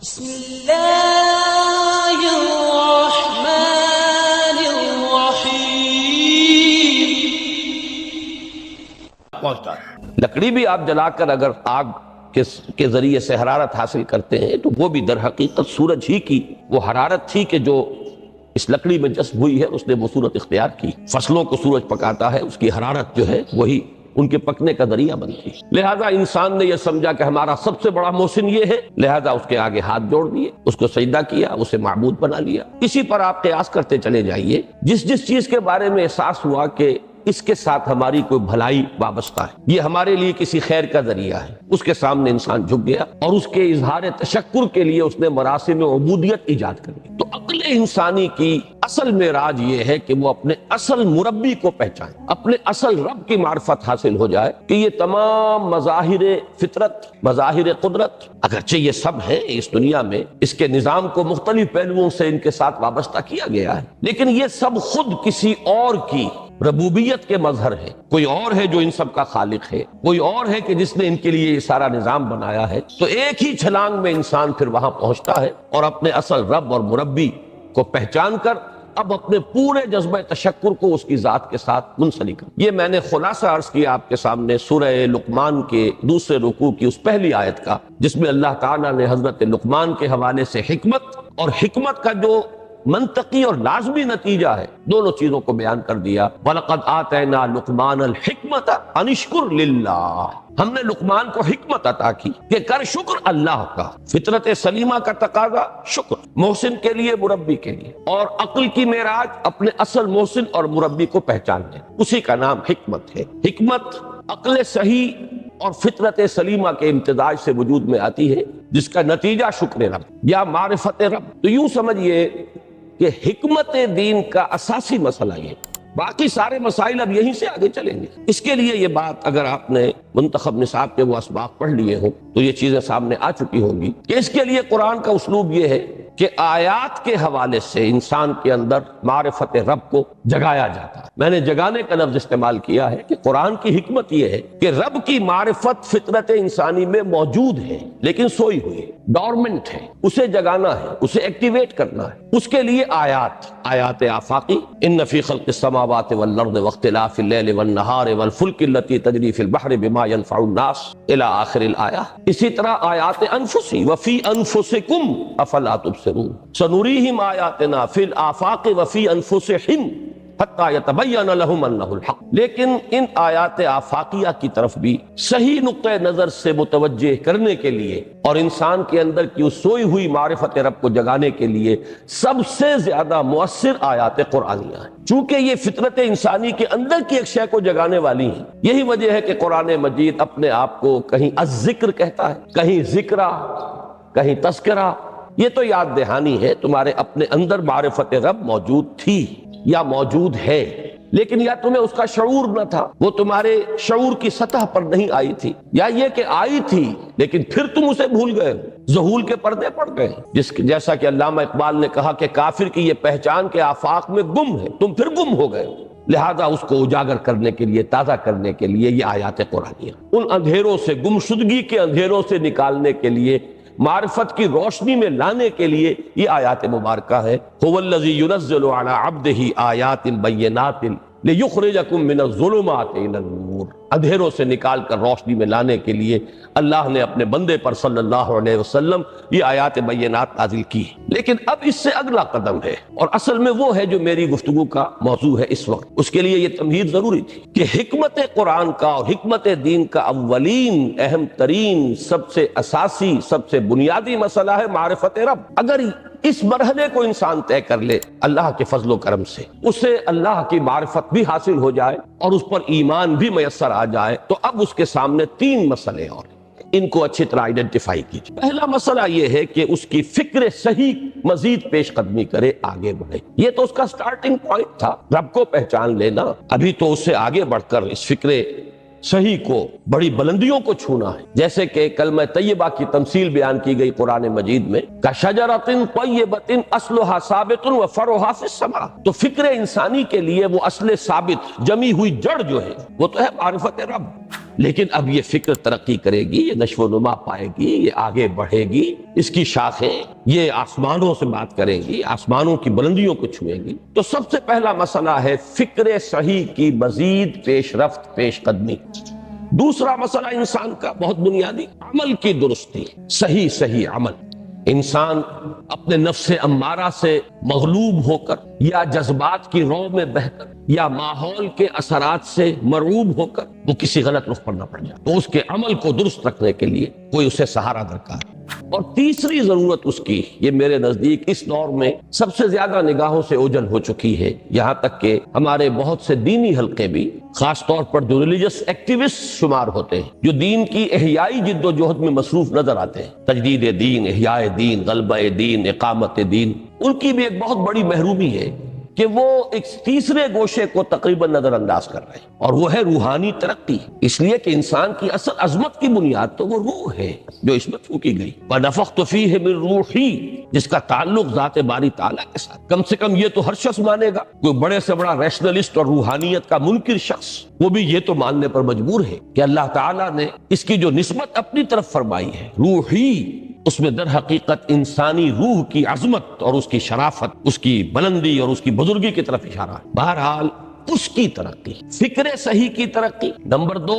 بسم اللہ الرحمن الرحیم۔ پہنچتا ہے۔ لکڑی بھی آپ جلا کر اگر آگ کے ذریعے سے حرارت حاصل کرتے ہیں تو وہ بھی در حقیقت سورج ہی کی وہ حرارت تھی کہ جو اس لکڑی میں جذب ہوئی ہے، اس نے وہ صورت اختیار کی۔ فصلوں کو سورج پکاتا ہے، اس کی حرارت جو ہے وہی ان کے پکنے کا ذریعہ بنتی ہے۔ لہذا انسان نے یہ سمجھا کہ ہمارا سب سے بڑا محسن یہ ہے، لہذا اس کے آگے ہاتھ جوڑ دیے، اس کو سجدہ کیا، اسے معبود بنا لیا۔ اسی پر آپ قیاس کرتے چلے جائیے، جس چیز کے بارے میں احساس ہوا کہ اس کے ساتھ ہماری کوئی بھلائی وابستہ ہے، یہ ہمارے لیے کسی خیر کا ذریعہ ہے، اس کے سامنے انسان جھک گیا اور اس کے اظہار تشکر کے لیے اس نے مراسم عبودیت ایجاد کر دی۔ تو عقل انسانی کی اصل معراج یہ ہے کہ وہ اپنے اصل مربی کو پہچانے، اپنے اصل رب کی معرفت حاصل ہو جائے کہ یہ تمام مظاہر فطرت، مظاہر قدرت، اگرچہ یہ سب ہیں اس دنیا میں، اس کے نظام کو مختلف پہلوؤں سے ان کے ساتھ وابستہ کیا گیا ہے، لیکن یہ سب خود کسی اور کی ربوبیت کے مظہر ہے۔ کوئی اور ہے جو ان سب کا خالق ہے، کوئی اور ہے کہ جس نے ان کے لیے یہ سارا نظام بنایا ہے۔ تو ایک ہی چھلانگ میں انسان پھر وہاں پہنچتا ہے اور اپنے اصل رب اور مربی کو پہچان کر اب اپنے پورے جذبہ تشکر کو اس کی ذات کے ساتھ منسلک کر۔ یہ میں نے خلاصہ عرض کیا آپ کے سامنے سورہ لقمان کے دوسرے رکوع کی اس پہلی آیت کا، جس میں اللہ تعالیٰ نے حضرت لقمان کے حوالے سے حکمت اور حکمت کا جو منطقی اور لازمی نتیجہ ہے، دونوں چیزوں کو بیان کر دیا۔ وَلَقَدْ آتَيْنَا لُقْمَانَ الْحِكْمَةَ أَنِ اشْكُرْ لِلَّهِ، ہم نے لقمان کو حکمت عطا کی کہ کر شکر اللہ کا۔ فطرت سلیمہ کا تقاضا شکر، محسن کے لیے، مربی کے لیے، اور عقل کی معراج اپنے اصل محسن اور مربی کو پہچاننے، اسی کا نام حکمت ہے۔ حکمت عقل صحیح اور فطرت سلیمہ کے امتزاج سے وجود میں آتی ہے، جس کا نتیجہ شکر رب یا معرفت رب۔ تو یوں سمجھیے کہ حکمت دین کا اساسی مسئلہ یہ، باقی سارے مسائل اب یہیں سے آگے چلیں گے۔ اس کے لیے یہ بات اگر آپ نے منتخب نصاب کے وہ اسباق پڑھ لیے ہوں تو یہ چیزیں سامنے آ چکی ہوں گی کہ اس کے لیے قرآن کا اسلوب یہ ہے کہ آیات کے حوالے سے انسان کے اندر معرفت رب کو جگایا جاتا ہے۔ میں نے جگانے کا لفظ استعمال کیا ہے کہ قرآن کی حکمت یہ ہے کہ رب کی معرفت فطرت انسانی میں موجود ہے لیکن سوئی ہوئی ہے، ڈورمنٹ ہے، اسے جگانا ہے، اسے ایکٹیویٹ کرنا ہے۔ اس کے لیے آیات آفاقی، ان فی خلق السماوات والارض واختلاف اللیل والنہار والفلک التی تجری فی البحر بما ینفع الناس الی آخر الآیہ۔ اسی طرح آیات انفسی وفی انفسکم افلا تبصرون سنریہم آیاتنا فی الآفاق وفی انفسہم حتی یتبین لہم انہ الحق۔ لیکن ان آیات آفاقیہ کی طرف بھی صحیح نقطہ نظر سے متوجہ کرنے کے لیے اور انسان کے اندر کی اس سوئی ہوئی معرفت رب کو جگانے کے لیے سب سے زیادہ مؤثر آیات قرآنیہ ہیں، چونکہ یہ فطرت انسانی کے اندر کی ایک شے کو جگانے والی ہیں۔ یہی وجہ ہے کہ قرآن مجید اپنے آپ کو کہیں الذکر کہتا ہے، کہیں ذکرہ، کہیں تذکرہ۔ یہ تو یاد دہانی ہے، تمہارے اپنے اندر معرفت رب موجود تھی یا موجود ہے، لیکن یا تمہیں اس کا شعور نہ تھا، وہ تمہارے شعور کی سطح پر نہیں آئی تھی، یا یہ کہ آئی تھی لیکن پھر تم اسے بھول گئے، ذہول کے پردے پڑ گئے۔ جیسا کہ علامہ اقبال نے کہا کہ کافر کی یہ پہچان کے آفاق میں گم ہے، تم پھر گم ہو گئے۔ لہذا اس کو اجاگر کرنے کے لیے، تازہ کرنے کے لیے یہ آیات قرآنیہ، ان اندھیروں سے، گمشدگی کے اندھیروں سے نکالنے کے لیے، معرفت کی روشنی میں لانے کے لیے یہ آیات مبارکہ ہے۔ هو الذی ينزل علی عبدہ آیات بینات لیخرجکم من الظلمات الی النور، اندھیروں سے نکال کر روشنی میں لانے کے لیے اللہ نے اپنے بندے پر صلی اللہ علیہ وسلم یہ آیات بینات نازل کی۔ لیکن اب اس سے اگلا قدم ہے، اور اصل میں وہ ہے جو میری گفتگو کا موضوع ہے اس وقت۔ اس کے لیے یہ تمہید ضروری تھی کہ حکمت قرآن کا اور حکمت دین کا اولین، اہم ترین، سب سے اساسی، سب سے بنیادی مسئلہ ہے معرفت رب۔ اگر اس مرحلے کو انسان طے کر لے اللہ کے فضل و کرم سے، اسے اللہ کی معرفت بھی حاصل ہو جائے اور اس پر ایمان بھی میسر آ جائے، تو اب اس کے سامنے تین مسئلے اور ان کو اچھی طرح آئیڈینٹیفائی کیجیے۔ پہلا مسئلہ یہ ہے کہ اس کی فکر صحیح مزید پیش قدمی کرے، آگے بڑھے۔ یہ تو اس کا سٹارٹنگ پوائنٹ تھا، رب کو پہچان لینا۔ ابھی تو اس سے آگے بڑھ کر اس فکر صحیح کو، بڑی بلندیوں کو چھونا ہے، جیسے کہ کلمہ طیبہ کی تمثیل بیان کی گئی قرآن مجید میں، کشجرۃ طیبۃ اصلھا ثابت وفرعھا فی السماء۔ تو فکر انسانی کے لیے وہ اصل ثابت، جمی ہوئی جڑ جو ہے وہ تو ہے معرفت رب۔ لیکن اب یہ فکر ترقی کرے گی، یہ نشو و نما پائے گی، یہ آگے بڑھے گی، اس کی شاخیں یہ آسمانوں سے بات کریں گی، آسمانوں کی بلندیوں کو چھوئیں گی۔ تو سب سے پہلا مسئلہ ہے فکر صحیح کی مزید پیش رفت، پیش قدمی۔ دوسرا مسئلہ انسان کا بہت بنیادی، عمل کی درستی، صحیح عمل۔ انسان اپنے نفس امارہ سے مغلوب ہو کر یا جذبات کی رو میں بہہ کر یا ماحول کے اثرات سے مرعوب ہو کر وہ کسی غلط رخ پر نہ پڑ جائے، تو اس کے عمل کو درست رکھنے کے لیے کوئی اسے سہارا درکار ہے۔ اور تیسری ضرورت اس کی، یہ میرے نزدیک اس دور میں سب سے زیادہ نگاہوں سے اوجھل ہو چکی ہے، یہاں تک کہ ہمارے بہت سے دینی حلقے بھی، خاص طور پر جو ریلیجس ایکٹیوسٹ شمار ہوتے ہیں، جو دین کی احیائی جد و جہد میں مصروف نظر آتے ہیں، تجدید دین، احیاء دین، غلبہ دین، اقامت دین، ان کی بھی ایک بہت بڑی محرومی ہے کہ وہ ایک تیسرے گوشے کو تقریباً نظر انداز کر رہے ہیں، اور وہ ہے روحانی ترقی۔ اس لیے کہ انسان کی اصل عظمت کی بنیاد تو وہ روح ہے جو اس میں پھونکی گئی، وَنَفَخْتُ فِيهِ مِن رُوحِي، جس کا تعلق ذات باری تعالیٰ کے ساتھ۔ کم سے کم یہ تو ہر شخص مانے گا، کوئی بڑے سے بڑا ریشنلسٹ اور روحانیت کا منکر شخص وہ بھی یہ تو ماننے پر مجبور ہے کہ اللہ تعالیٰ نے اس کی جو نسبت اپنی طرف فرمائی ہے روحی، اس میں در حقیقت انسانی روح کی عظمت اور اس کی شرافت، اس کی بلندی اور اس کی بزرگی کی طرف اشارہ ہے۔ بہرحال اس کی ترقی، فکر صحیح کی ترقی۔ نمبر 2،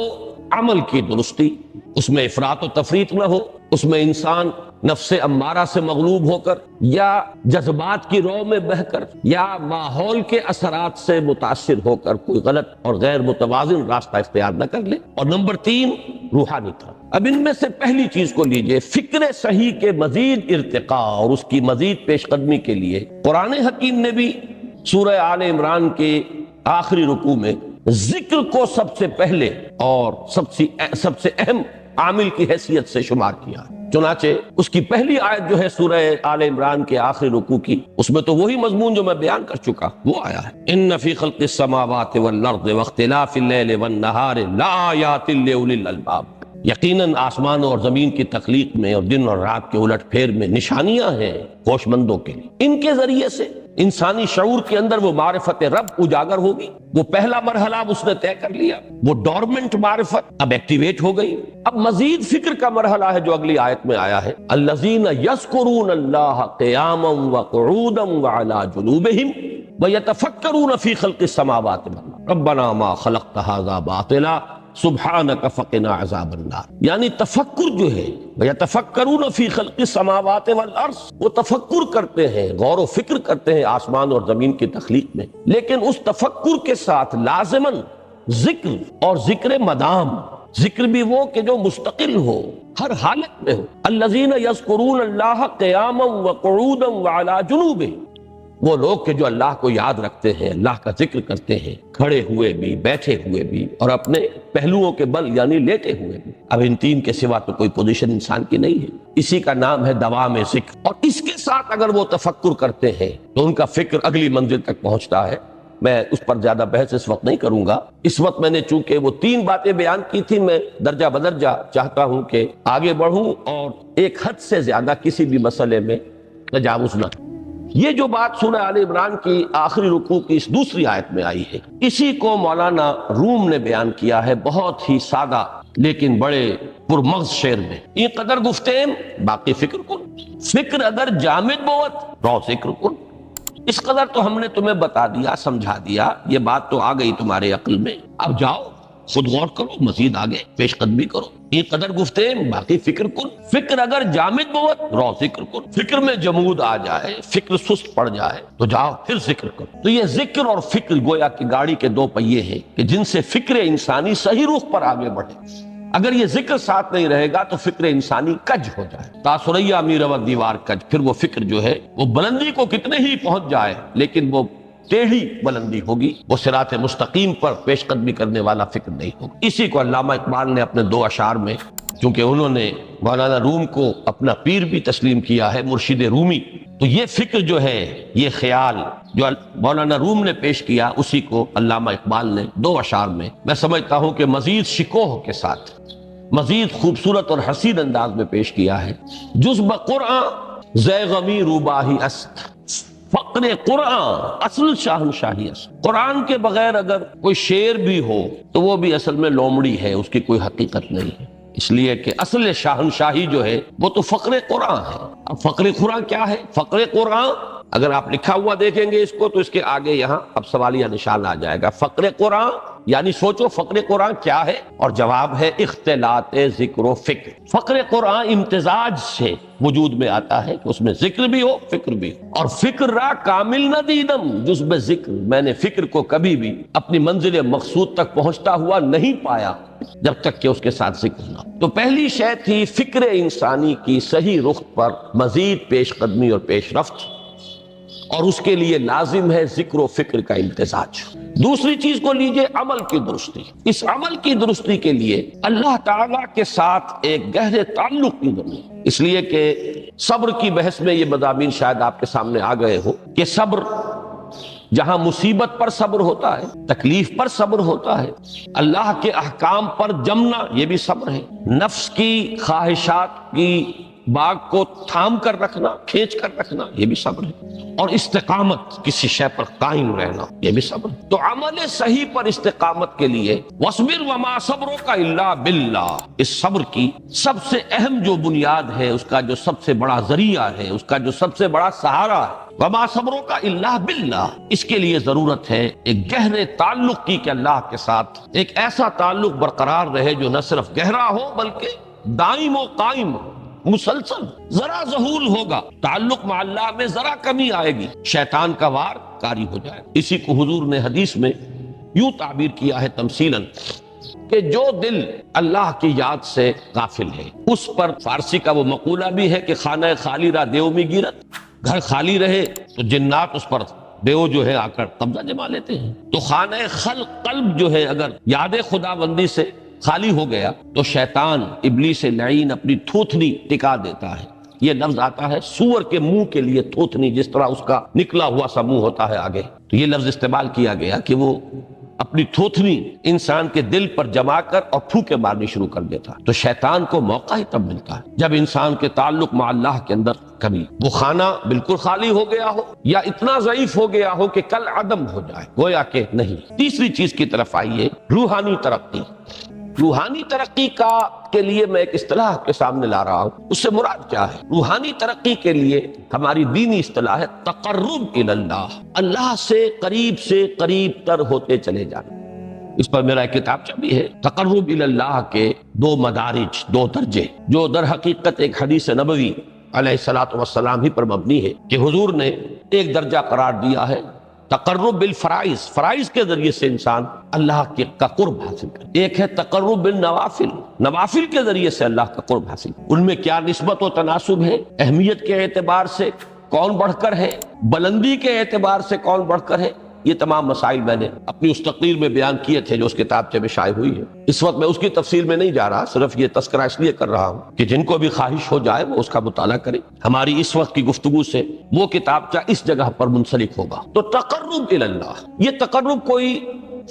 عمل کی درستی، اس میں افراط و تفریط نہ ہو، اس میں انسان نفس امارہ سے مغلوب ہو کر یا جذبات کی رو میں بہہ کر یا ماحول کے اثرات سے متاثر ہو کر کوئی غلط اور غیر متوازن راستہ اختیار نہ کر لے۔ اور نمبر 3، روحانی طرف۔ اب ان میں سے پہلی چیز کو لیجئے، فکر صحیح کے مزید ارتقاء اور اس کی مزید پیش قدمی کے لیے قرآن حکیم نے بھی سورہ آل عمران کے آخری رکوع میں ذکر کو سب سے پہلے اور سب سے اہم عامل کی حیثیت سے شمار کیا۔ چنانچہ اس کی پہلی آیت جو ہے سورہ آل عمران کے آخری رکوع کی، اس میں تو وہی مضمون جو میں بیان کر چکا وہ آیا ہے، ان فی خلق السماوات والارض واختلاف اللیل والنہار لآیات لأولی الالباب۔ یقیناً آسمانوں اور زمین کی تخلیق میں اور دن اور رات کے الٹ پھیر میں نشانیاں ہیں ہوش مندوں کے لیے۔ ان کے ذریعے سے انسانی شعور کے اندر وہ معرفت رب اجاگر ہوگی۔ وہ پہلا مرحلہ اب اس نے طے کر لیا، وہ ڈورمنٹ معرفت اب ایکٹیویٹ ہو گئی۔ اب مزید فکر کا مرحلہ ہے جو اگلی آیت میں آیا ہے، الذین یذکرون اللہ قیاما وقعودا وعلی جنوبہم ویتفکرون فی خلق السماوات والارض ربنا ما خلقت ھذا باطلا سبحانک فقنا عذاب النار۔ یعنی تفکر جو ہے، یتفکرون فی خلق السماوات والارض، وہ تفکر کرتے ہیں، غور و فکر کرتے ہیں آسمان اور زمین کی تخلیق میں، لیکن اس تفکر کے ساتھ لازماً ذکر اور ذکر مدام، ذکر بھی وہ کہ جو مستقل ہو، ہر حالت میں ہو۔ الذین یذکرون اللہ قیاما وقعودا وعلی جنوبہم، وہ لوگ کہ جو اللہ کو یاد رکھتے ہیں، اللہ کا ذکر کرتے ہیں، کھڑے ہوئے بھی، بیٹھے ہوئے بھی، اور اپنے پہلوؤں کے بل یعنی لیٹے ہوئے بھی۔ اب ان تین کے سوا تو کوئی پوزیشن انسان کی نہیں ہے، اسی کا نام ہے دوام ذکر۔ اور اس کے ساتھ اگر وہ تفکر کرتے ہیں تو ان کا فکر اگلی منزل تک پہنچتا ہے۔ میں اس پر زیادہ بحث اس وقت نہیں کروں گا، اس وقت میں نے چونکہ وہ 3 باتیں بیان کی تھی، میں درجہ بدرجہ چاہتا ہوں کہ آگے بڑھوں اور ایک حد سے زیادہ کسی بھی مسئلے میں تجاوز نہ۔ یہ جو بات سورہ آل عمران کی آخری رکوع کی اس دوسری آیت میں آئی ہے، اسی کو مولانا روم نے بیان کیا ہے بہت ہی سادہ لیکن بڑے پرمغز شعر میں، این قدر گفتیم باقی فکر کن، فکر اگر جامد بوت رو ذکر کن۔ اس قدر تو ہم نے تمہیں بتا دیا، سمجھا دیا، یہ بات تو آ گئی تمہارے عقل میں، اب جاؤ خود غور کرو، مزید آگے پیش قدمی کرو۔ این قدر گفتیم باقی فکر کن، فکر اگر جامد بوت رو ذکر کن۔ فکر میں جمود آ جائے، فکر سست پڑ جائے تو جاؤ پھر ذکر کرو۔ تو یہ ذکر اور فکر گویا کہ گاڑی کے 2 پہیے ہیں کہ جن سے فکر انسانی صحیح رخ پر آگے بڑھے۔ اگر یہ ذکر ساتھ نہیں رہے گا تو فکر انسانی کج ہو جائے، تاثریا میرود دیوار کج، پھر وہ فکر جو ہے وہ بلندی کو کتنے ہی پہنچ جائے لیکن وہ ٹیڑھی بلندی ہوگی، وہ صراط مستقیم پر پیش قدمی کرنے والا فکر نہیں ہوگا۔ اسی کو علامہ اقبال نے اپنے 2 اشعار میں، چونکہ انہوں نے مولانا روم کو اپنا پیر بھی تسلیم کیا ہے، مرشد رومی، تو یہ فکر جو ہے، یہ خیال جو مولانا روم نے پیش کیا، اسی کو علامہ اقبال نے 2 اشعار میں، میں سمجھتا ہوں کہ مزید شکوہ کے ساتھ، مزید خوبصورت اور حسین انداز میں پیش کیا ہے۔ جز بقرآن زیغمی روباہی است فقر قرآن اصل شاہنشاہی اصل. قرآن کے بغیر اگر کوئی شعر بھی ہو تو وہ بھی اصل میں لومڑی ہے، اس کی کوئی حقیقت نہیں ہے، اس لیے کہ اصل شاہنشاہی جو ہے وہ تو فقر قرآن ہے. اب فقر قرآن کیا ہے؟ فقر قرآن اگر آپ لکھا ہوا دیکھیں گے اس کو تو اس کے آگے یہاں اب سوالیہ نشان آ جائے گا. فقر قرآن یعنی سوچو فقر قرآن کیا ہے، اور جواب ہے اختلاط ذکر و فکر. فقر قرآن امتزاج سے وجود میں آتا ہے کہ اس میں ذکر بھی ہو فکر بھی ہو. اور فکر را کامل نہ دیدم جز بے ذکر، میں نے فکر کو کبھی بھی اپنی منزل مقصود تک پہنچتا ہوا نہیں پایا جب تک کہ اس کے ساتھ ذکر نہ. تو پہلی شے تھی فکر انسانی کی صحیح رخ پر مزید پیش قدمی اور پیش رفت، اور اس کے لیے لازم ہے ذکر و فکر کا امتزاج. دوسری چیز کو لیجئے عمل کی درستی. اس عمل کی درستی کے لیے اللہ تعالیٰ کے ساتھ ایک گہرے تعلق کی ضرورت ہے. اس لیے کہ صبر کی بحث میں یہ مضامین شاید آپ کے سامنے آ گئے ہو کہ صبر جہاں مصیبت پر صبر ہوتا ہے، تکلیف پر صبر ہوتا ہے، اللہ کے احکام پر جمنا یہ بھی صبر ہے، نفس کی خواہشات کی باغ کو تھام کر رکھنا، کھینچ کر رکھنا یہ بھی صبر ہے، اور استقامت کسی شے پر قائم رہنا یہ بھی صبر ہے. تو عمل صحیح پر استقامت کے لیے وَاصْبِرْ وَمَا صَبْرُكَ إِلَّا بِاللَّهِ، اس صبر کی سب سے اہم جو بنیاد ہے، اس کا جو سب سے بڑا ذریعہ ہے، اس کا جو سب سے بڑا سہارا ہے، وَمَا صَبْرُكَ إِلَّا بِاللَّهِ، اس کے لیے ضرورت ہے ایک گہرے تعلق کی کہ اللہ کے ساتھ ایک ایسا تعلق برقرار رہے جو نہ صرف گہرا ہو بلکہ دائم و قائم ہو، مسلسل. ذرا ظہول ہوگا تعلق مع اللہ میں، ذرا کمی آئے گی شیطان کا وار کاری ہو جائے. اسی کو حضور نے حدیث میں یوں تعبیر کیا ہے تمثیلاً کہ جو دل اللہ کی یاد سے غافل ہے اس پر فارسی کا وہ مقولہ بھی ہے کہ خانہ خالی را دیو می گیرت، گھر خالی رہے تو جنات اس پر دیو جو ہے آ کر قبضہ جما لیتے ہیں. تو خانہ قلب جو ہے اگر یاد خدا بندی سے خالی ہو گیا تو شیطان ابلیس لعین اپنی تھوتنی ٹکا دیتا ہے. یہ لفظ آتا ہے سور کے منہ کے لیے تھوتنی، جس طرح اس کا نکلا ہوا سا منہ ہوتا ہے آگے، تو یہ لفظ استعمال کیا گیا کہ وہ اپنی تھوتنی انسان کے دل پر جما کر اور پھوکے مارنی شروع کر دیتا. تو شیطان کو موقع ہی تب ملتا ہے جب انسان کے تعلق مع اللہ کے اندر کبھی وہ خانہ بالکل خالی ہو گیا ہو یا اتنا ضعیف ہو گیا ہو کہ کل عدم ہو جائے، گویا کہ نہیں. تیسری چیز کی طرف آئیے، روحانی ترقی. روحانی ترقی کے لیے میں ایک اصطلاح آپ کے سامنے لا رہا ہوں، اس سے مراد کیا ہے؟ روحانی ترقی کے لیے ہماری دینی اصطلاح ہے تقرب اللہ، اللہ سے قریب تر ہوتے چلے جانا. اس پر میرا ایک کتابچہ بھی ہے، تقرب اللہ کے 2 مدارج، 2 درجے، جو در حقیقت ایک حدیث نبوی علیہ الصلوۃ والسلام ہی پر مبنی ہے کہ حضور نے ایک درجہ قرار دیا ہے تقرب بالفرائض، فرائض کے ذریعے سے انسان اللہ کا قرب حاصل کرے. ایک ہے تقرب بالنوافل، نوافل کے ذریعے سے اللہ کا قرب حاصل. ان میں کیا نسبت و تناسب ہے؟ اہمیت کے اعتبار سے کون بڑھ کر ہے، بلندی کے اعتبار سے کون بڑھ کر ہے، یہ تمام مسائل میں نے اپنی اس تقریر میں بیان کیے تھے جو اس کتابچے میں شائع ہوئی ہے. اس وقت میں اس کی تفصیل میں نہیں جا رہا، صرف یہ تذکرہ اس لیے کر رہا ہوں کہ جن کو بھی خواہش ہو جائے وہ اس کا مطالعہ کرے. ہماری اس وقت کی گفتگو سے وہ کتابچہ اس جگہ پر منسلک ہوگا. تو تقرب اللہ، یہ تقرب کوئی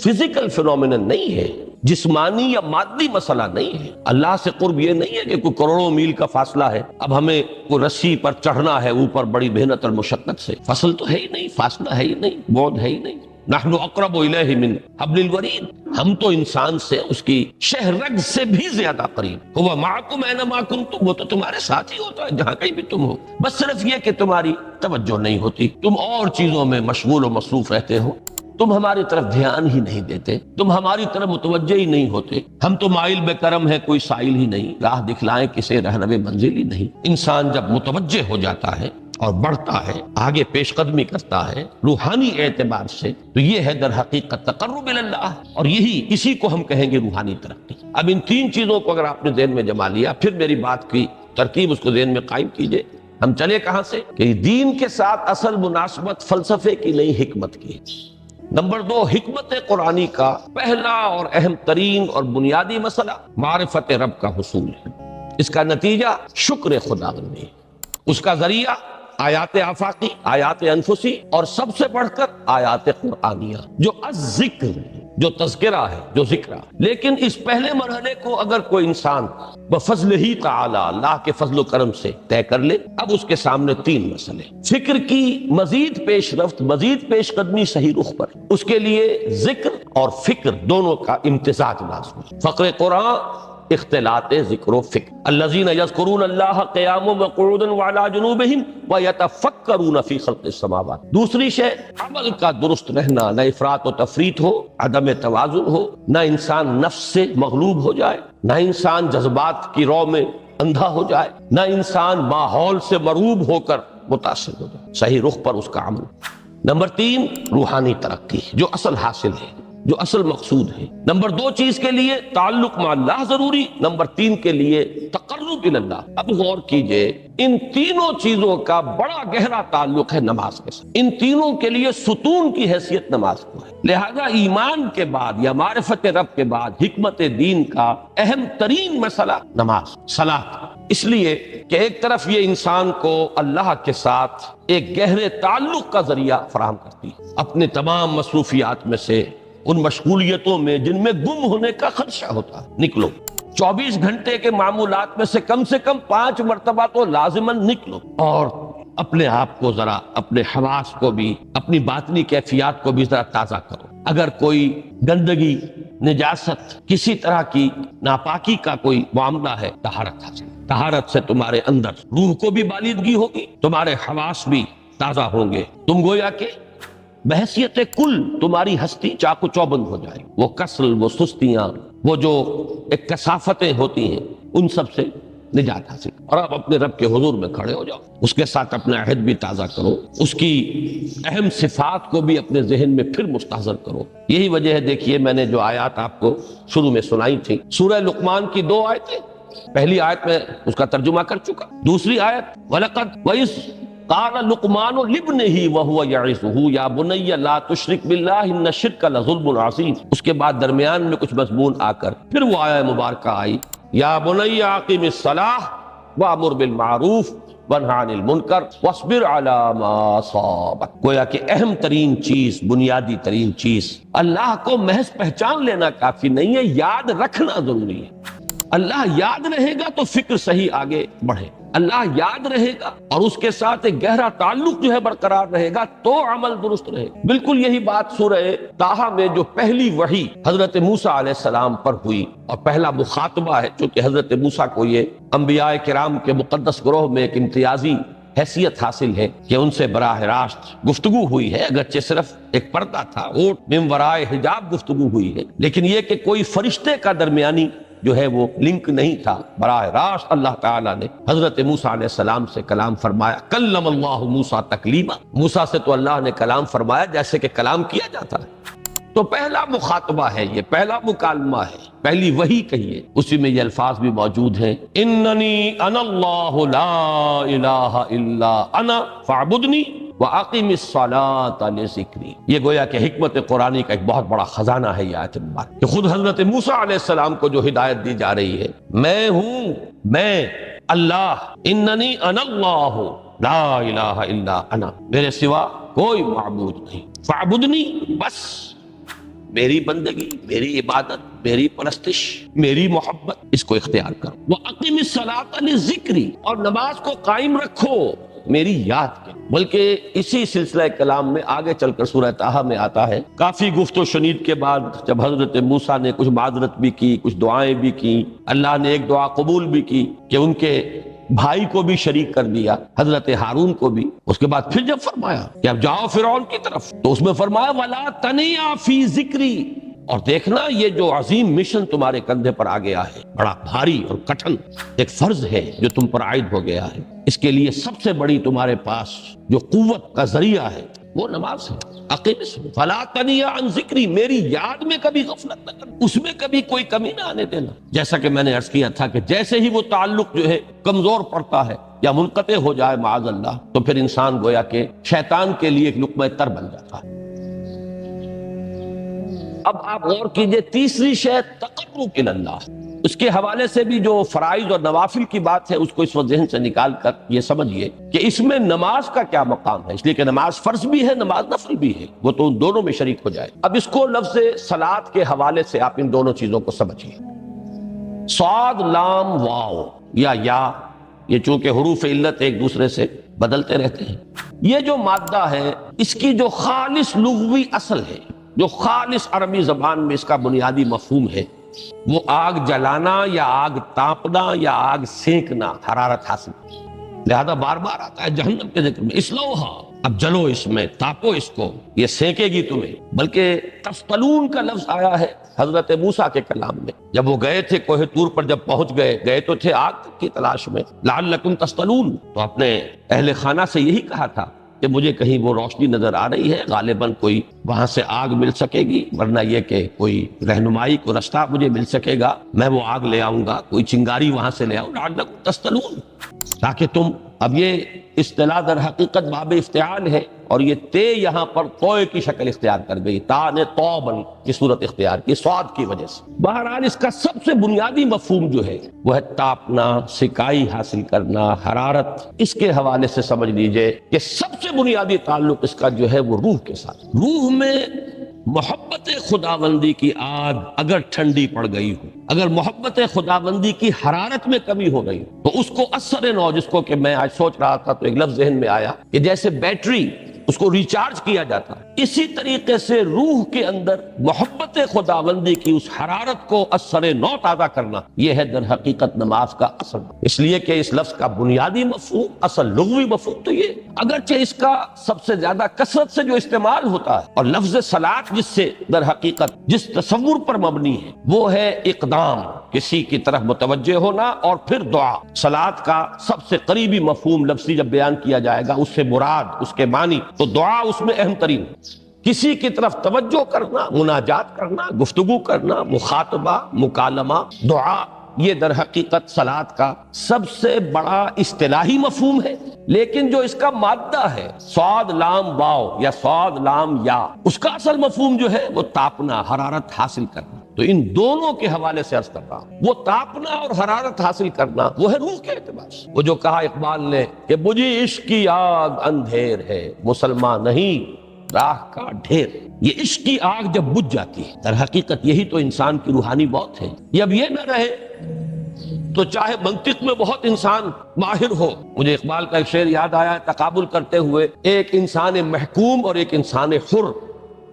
فزیکل فینومینن نہیں ہے، جسمانی یا مادی مسئلہ نہیں ہے. اللہ سے قرب یہ نہیں ہے کہ کوئی کروڑوں میل کا فاصلہ ہے، اب ہمیں کوئی رسی پر چڑھنا ہے اوپر بڑی محنت اور مشقت سے. فصل تو ہے ہی نہیں، فاصلہ ہے ہی نہیں، بعد ہے ہی نہیں. نحن اقرب الیہ من حبل الورید، ہم تو انسان سے اس کی شہرگ سے بھی زیادہ قریب. هو معکم اینما کنتم، وہ تو تمہارے ساتھ ہی ہوتا ہے جہاں کہیں بھی تم ہو، بس صرف یہ کہ تمہاری توجہ نہیں ہوتی، تم اور چیزوں میں مشغول و مصروف رہتے ہو، تم ہماری طرف دھیان ہی نہیں دیتے، تم ہماری طرف متوجہ ہی نہیں ہوتے. ہم تو مائل بے کرم ہے، کوئی سائل ہی نہیں، راہ دکھلائیں کسے رہنو منزل ہی نہیں. انسان جب متوجہ ہو جاتا ہے اور بڑھتا ہے، آگے پیش قدمی کرتا ہے روحانی اعتبار سے، تو یہ ہے در حقیقت تقرب اللہ، اور اسی کو ہم کہیں گے روحانی ترقی. اب ان 3 چیزوں کو اگر آپ نے ذہن میں جما لیا، پھر میری بات کی ترکیب اس کو ذہن میں قائم کیجئے. ہم چلے کہاں سے کہ دین کے ساتھ اصل مناسبت فلسفے کی نہیں، حکمت کی. نمبر 2، حکمت قرآنی کا پہلا اور اہم ترین اور بنیادی مسئلہ معرفت رب کا حصول ہے. اس کا نتیجہ شکر خداوندی ہے، اس کا ذریعہ آیات آفاقی، آیات انفسی، اور سب سے بڑھ کر آیات قرآنیہ جو الذکر جو تذکرہ ہے، جو ذکر ہے۔ لیکن اس پہلے مرحلے کو اگر کوئی انسان بفضل ہی تعالی، اللہ کے فضل و کرم سے طے کر لے، اب اس کے سامنے تین مسئلے، فکر کی مزید پیش رفت، مزید پیش قدمی صحیح رخ پر، اس کے لیے ذکر اور فکر دونوں کا امتزاج لازمی۔ فقر قرآن اختلاط ذکر و فکر، الذین یذکرون اللہ قیاما وقعودا وعلی جنوبہم ویتفکرون فی خلق السماوات۔ دوسری شے عمل کا درست رہنا، نہ افراط و تفریط ہو، عدم توازن ہو، نہ انسان نفس سے مغلوب ہو جائے، نہ انسان جذبات کی رو میں اندھا ہو جائے، نہ انسان ماحول سے مرعوب ہو کر متاثر ہو جائے، صحیح رخ پر اس کا عمل۔ نمبر 3 روحانی ترقی، جو اصل حاصل ہے، جو اصل مقصود ہے۔ نمبر 2 چیز کے لیے تعلق مع اللہ ضروری، نمبر 3 کے لیے تقرب الی اللہ۔ اب غور کیجئے، ان تینوں چیزوں کا بڑا گہرا تعلق ہے نماز کے ساتھ، ان تینوں کے لیے ستون کی حیثیت نماز کو ہے۔ لہذا ایمان کے بعد یا معرفت رب کے بعد حکمت دین کا اہم ترین مسئلہ نماز، صلاۃ، اس لیے کہ ایک طرف یہ انسان کو اللہ کے ساتھ ایک گہرے تعلق کا ذریعہ فراہم کرتی ہے، اپنے تمام مصروفیات میں سے، ان مشغولیتوں میں جن میں گم ہونے کا خدشہ ہوتا ہے، نکلو۔ 24 گھنٹے کے معمولات میں سے کم 5 مرتبہ تو لازماً نکلو اور اپنے آپ کو ذرا، اپنے حواس کو بھی، اپنی باطنی کیفیات کو بھی ذرا تازہ کرو۔ اگر کوئی گندگی، نجاست، کسی طرح کی ناپاکی کا کوئی معاملہ ہے، طہارت حاصل۔ طہارت سے تمہارے اندر روح کو بھی بالیدگی ہوگی، تمہارے حواس بھی تازہ ہوں گے، تم گویا کہ بحیثیت کل تمہاری ہستی چاق و چوبند ہو جائے، وہ کسل، وہ سستیاں، وہ جو ایک کثافتیں ہوتی ہیں، ان سب سے نجات حاصل، اور آپ اپنے رب کے حضور میں کھڑے ہو جاؤ، اس کے ساتھ اپنا عہد بھی تازہ کرو، اس کی اہم صفات کو بھی اپنے ذہن میں پھر مستحضر کرو۔ یہی وجہ ہے، دیکھیے میں نے جو آیات آپ کو شروع میں سنائی تھی، سورہ لقمان کی 2 آیتیں، پہلی آیت میں اس کا ترجمہ کر چکا، دوسری آیت وَلَقَدْ وَإِذْ قال لقمان لابنه وهو يعظه يا بني لا تشرك بالله ان الشرك لظلم عظيم۔ اس کے بعد درمیان میں کچھ مضمون آ کر پھر وہ آیہ مبارکہ آئی، یا بني اقم الصلاة وامر بالمعروف وانہ عن المنکر واصبر على ما اصابك۔ گویا کہ اہم ترین چیز، بنیادی ترین چیز، اللہ کو محض پہچان لینا کافی نہیں ہے، یاد رکھنا ضروری ہے۔ اللہ یاد رہے گا تو فکر صحیح آگے بڑھے، اللہ یاد رہے گا اور اس کے ساتھ ایک گہرا تعلق جو ہے برقرار رہے گا تو عمل درست رہے گا۔ بالکل یہی بات سورہ طٰہٰ میں جو پہلی وحی حضرت موسیٰ علیہ السلام پر ہوئی، اور پہلا مخاطبہ ہے، چونکہ حضرت موسیٰ کو یہ انبیاء کرام کے مقدس گروہ میں ایک امتیازی حیثیت حاصل ہے کہ ان سے براہ راست گفتگو ہوئی ہے، اگرچہ صرف ایک پردہ تھا، اوٹ من ورائے حجاب گفتگو ہوئی ہے، لیکن یہ کہ کوئی فرشتے کا درمیانی جو ہے وہ لنک نہیں تھا، براہ راست اللہ تعالیٰ نے حضرت موسیٰ علیہ السلام سے کلام فرمایا۔ کلم اللہ موسیٰ تکلیما، موسیٰ سے تو اللہ نے کلام فرمایا جیسے کہ کلام کیا جاتا ہے۔ تو پہلا مخاطبہ ہے، یہ پہلا مکالمہ ہے، پہلی وحی کہیے، اسی میں یہ الفاظ بھی موجود ہیں، اننی انا اللہ لا الہ الا انا فاعبدنی وَأَقِمِ الصَّلَاةَ لِذِكْرِي۔ یہ گویا کہ حکمت قرآنی کا ایک بہت بڑا خزانہ ہے یہ آیت مبارک، کہ خود حضرت موسیٰ علیہ السلام کو جو ہدایت دی جا رہی ہے، میں ہوں، میں اللہ، اننی انا اللہ لا الہ الا انا، میرے سوا کوئی معبود نہیں، فاعبدنی، بس میری بندگی، میری عبادت، میری پرستش، میری محبت، اس کو اختیار کرو۔ وَأَقِمِ الصَّلَاةَ لِذِكْرِي، اور نماز کو قائم رکھو میری یاد کے۔ بلکہ اسی سلسلہ کلام میں آگے چل کر سورہ طٰہٰ میں آتا ہے، کافی گفت و شنید کے بعد جب حضرت موسیٰ نے کچھ معذرت بھی کی، کچھ دعائیں بھی کی، اللہ نے ایک دعا قبول بھی کی کہ ان کے بھائی کو بھی شریک کر دیا، حضرت ہارون کو بھی۔ اس کے بعد پھر جب فرمایا کہ اب جاؤ فرعون کی طرف، تو اس میں فرمایا وَلَا تَنِيَا فِي ذِكْرِي، اور دیکھنا یہ جو عظیم مشن تمہارے کندھے پر آ گیا ہے، بڑا بھاری اور کٹھن ایک فرض ہے جو تم پر عائد ہو گیا ہے، اس کے لیے سب سے بڑی تمہارے پاس جو قوت کا ذریعہ ہے وہ نماز ہے۔ فَلَا تَنِيَا عَنْ ذِكْرِي، میری یاد میں کبھی غفلت نہ کرنا، اس میں کبھی کوئی کمی نہ آنے دینا۔ جیسا کہ میں نے عرض کیا تھا کہ جیسے ہی وہ تعلق جو ہے کمزور پڑتا ہے یا منقطع ہو جائے معاذ اللہ، تو پھر انسان گویا کہ شیطان کے لیے ایک لقمہ تر بن جاتا ہے۔ اب آپ غور کیجئے، تیسری شے تقرب الی اللہ، اس کے حوالے سے بھی جو فرائض اور نوافل کی بات ہے اس کو اس وقت ذہن سے نکال کر یہ سمجھیے کہ اس میں نماز کا کیا مقام ہے، اس لیے کہ نماز فرض بھی ہے، نماز نفل بھی ہے، وہ تو ان دونوں میں شریک ہو جائے۔ اب اس کو لفظ صلاۃ کے حوالے سے آپ ان دونوں چیزوں کو سمجھیے۔ صاد لام واو یا یہ چونکہ حروف علت ایک دوسرے سے بدلتے رہتے ہیں، یہ جو مادہ ہے اس کی جو خالص لغوی اصل ہے، جو خالص عربی زبان میں اس کا بنیادی مفہوم ہے، وہ آگ جلانا یا آگ تاپنا یا آگ سینکنا، حرارت حاصل۔ لہذا بار بار آتا ہے جہنم کے ذکر میں، اسلوہا، اب جلو اس میں، تاپو اس کو، یہ سینکے گی تمہیں۔ بلکہ تفتلون کا لفظ آیا ہے حضرت موسیٰ کے کلام میں، جب وہ گئے تھے کوہ طور پر، جب پہنچ گئے تو تھے آگ کی تلاش میں، لعلکم تستلون، تو اپنے اہل خانہ سے یہی کہا تھا کہ مجھے کہیں وہ روشنی نظر آ رہی ہے، غالباً کوئی وہاں سے آگ مل سکے گی، ورنہ یہ کہ کوئی رہنمائی کو رستہ مجھے مل سکے گا، میں وہ آگ لے آؤں گا، کوئی چنگاری وہاں سے لے آؤں، لعلکم تستلون، تاکہ تم۔ اب یہ اصطلاح در حقیقت باب افتعال ہے، اور یہ تے یہاں پر توئے کی شکل اختیار کر گئی، تا نے توبن کی صورت اختیار کی صاد کی وجہ سے۔ بہرحال اس کا سب سے بنیادی مفہوم جو ہے وہ ہے تاپنا، سکائی حاصل کرنا، حرارت۔ اس کے حوالے سے سمجھ لیجئے کہ سب سے بنیادی تعلق اس کا جو ہے وہ روح کے ساتھ۔ روح میں محبت خداوندی کی آگ اگر ٹھنڈی پڑ گئی ہو، اگر محبت خداوندی کی حرارت میں کمی ہو گئی تو اس کو اثر نو، جس کو کہ میں آج سوچ رہا تھا تو ایک لفظ ذہن میں آیا کہ جیسے بیٹری اس کو ریچارج کیا جاتا ہے، اسی طریقے سے روح کے اندر محبت خداوندی کی اس حرارت کو اثر نو تازہ کرنا، یہ ہے در حقیقت نماز کا اصل۔ اس لیے کہ اس لفظ کا بنیادی مفہوم، اصل لغوی مفہوم تو یہ، اگرچہ اس کا سب سے زیادہ کثرت سے جو استعمال ہوتا ہے، اور لفظ صلاۃ جس سے در حقیقت جس تصور پر مبنی ہے وہ ہے اقدام، کسی کی طرف متوجہ ہونا، اور پھر دعا۔ صلاۃ کا سب سے قریبی مفہوم لفظی جب بیان کیا جائے گا، اس سے مراد، اس کے معنی، تو دعا اس میں اہم ترین ہے۔ کسی کی طرف توجہ کرنا، مناجات کرنا، گفتگو کرنا، مخاطبہ، مکالمہ، دعا، یہ در حقیقت صلاۃ کا سب سے بڑا اصطلاحی مفہوم ہے۔ لیکن جو اس کا مادہ ہے، صاد لام واو یا صاد لام یا، اس کا اصل مفہوم جو ہے وہ تاپنا، حرارت حاصل کرنا۔ تو ان دونوں کے حوالے سے عرض کر رہا ہوں، وہ تاپنا اور حرارت حاصل کرنا وہ ہے روح کے اعتبار سے۔ وہ جو کہا اقبال نے کہ بجھی عشق کی آگ اندھیر ہے، مسلمان نہیں راہ کا ڈھیر۔ یہ عشق کی آگ جب بجھ جاتی ہے، در حقیقت یہی تو انسان کی روحانی موت ہے۔ جب یہ نہ رہے تو چاہے منطق میں بہت انسان ماہر ہو، مجھے اقبال کا ایک شعر یاد آیا ہے تقابل کرتے ہوئے، ایک انسان محکوم اور ایک انسان حر،